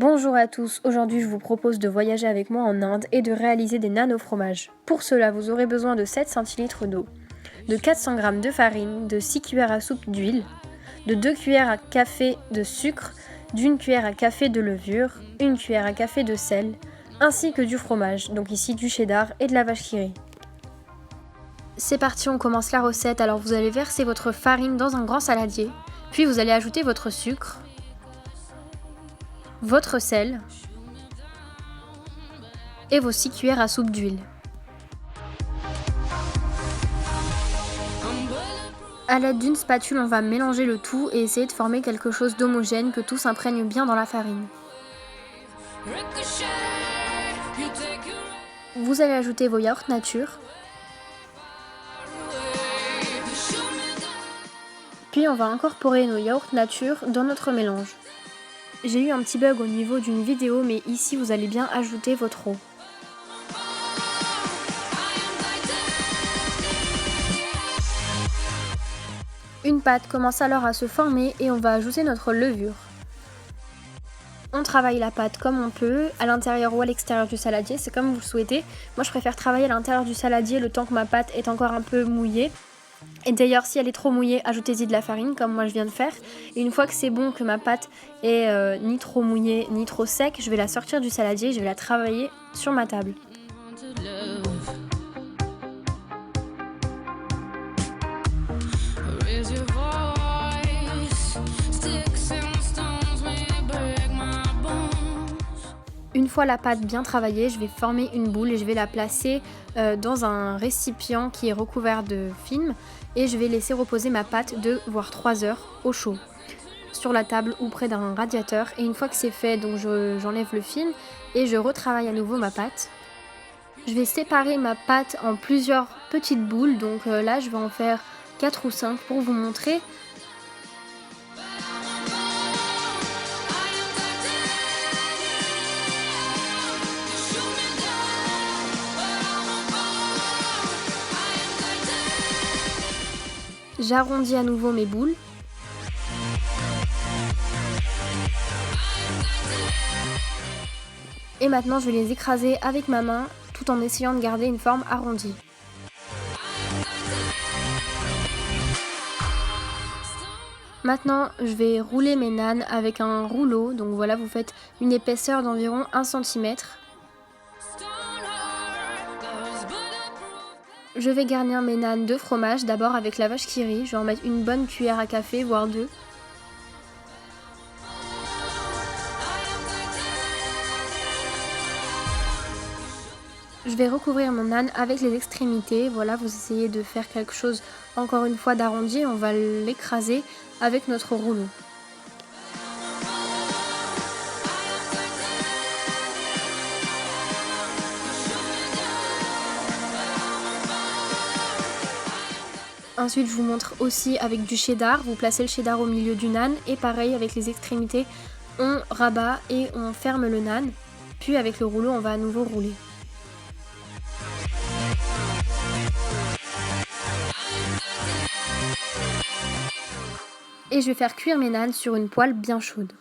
Bonjour à tous, aujourd'hui je vous propose de voyager avec moi en Inde et de réaliser des nanes au fromage. Pour cela, vous aurez besoin de 7 centilitres d'eau, de 400 g de farine, de 6 cuillères à soupe d'huile, de 2 cuillères à café de sucre, d'1 cuillère à café de levure, 1 cuillère à café de sel, ainsi que du fromage, donc ici du cheddar et de la vache qui rit. C'est parti, on commence la recette. Alors vous allez verser votre farine dans un grand saladier, puis vous allez ajouter votre sucre, votre sel et vos 6 cuillères à soupe d'huile. A l'aide d'une spatule, on va mélanger le tout et essayer de former quelque chose d'homogène, que tout s'imprègne bien dans la farine. Vous allez ajouter vos yaourts nature. Puis on va incorporer nos yaourts nature dans notre mélange. J'ai eu un petit bug au niveau d'une vidéo, mais ici vous allez bien ajouter votre eau. Une pâte commence alors à se former et on va ajouter notre levure. On travaille la pâte comme on peut, à l'intérieur ou à l'extérieur du saladier, c'est comme vous le souhaitez. Moi je préfère travailler à l'intérieur du saladier le temps que ma pâte est encore un peu mouillée. Et d'ailleurs, si elle est trop mouillée, ajoutez-y de la farine, comme moi je viens de faire. Et une fois que c'est bon, que ma pâte est ni trop mouillée ni trop sec, je vais la sortir du saladier et je vais la travailler sur ma table. Une fois la pâte bien travaillée, je vais former une boule et je vais la placer dans un récipient qui est recouvert de film et je vais laisser reposer ma pâte 2 voire 3 heures au chaud sur la table ou près d'un radiateur. Et une fois que c'est fait, donc j'enlève le film et je retravaille à nouveau ma pâte. Je vais séparer ma pâte en plusieurs petites boules, donc là je vais en faire 4 ou 5 pour vous montrer. J'arrondis à nouveau mes boules. Et maintenant je vais les écraser avec ma main tout en essayant de garder une forme arrondie. Maintenant je vais rouler mes nanes avec un rouleau, donc voilà, vous faites une épaisseur d'environ 1 cm. Je vais garnir mes nanes de fromage, d'abord avec la vache qui rit. Je vais en mettre une bonne cuillère à café, voire 2. Je vais recouvrir mon nane avec les extrémités. Voilà, vous essayez de faire quelque chose, encore une fois, d'arrondi. On va l'écraser avec notre rouleau. Ensuite, je vous montre aussi avec du cheddar. Vous placez le cheddar au milieu du nane et pareil avec les extrémités, on rabat et on ferme le nane. Puis avec le rouleau, on va à nouveau rouler. Et je vais faire cuire mes nanes sur une poêle bien chaude.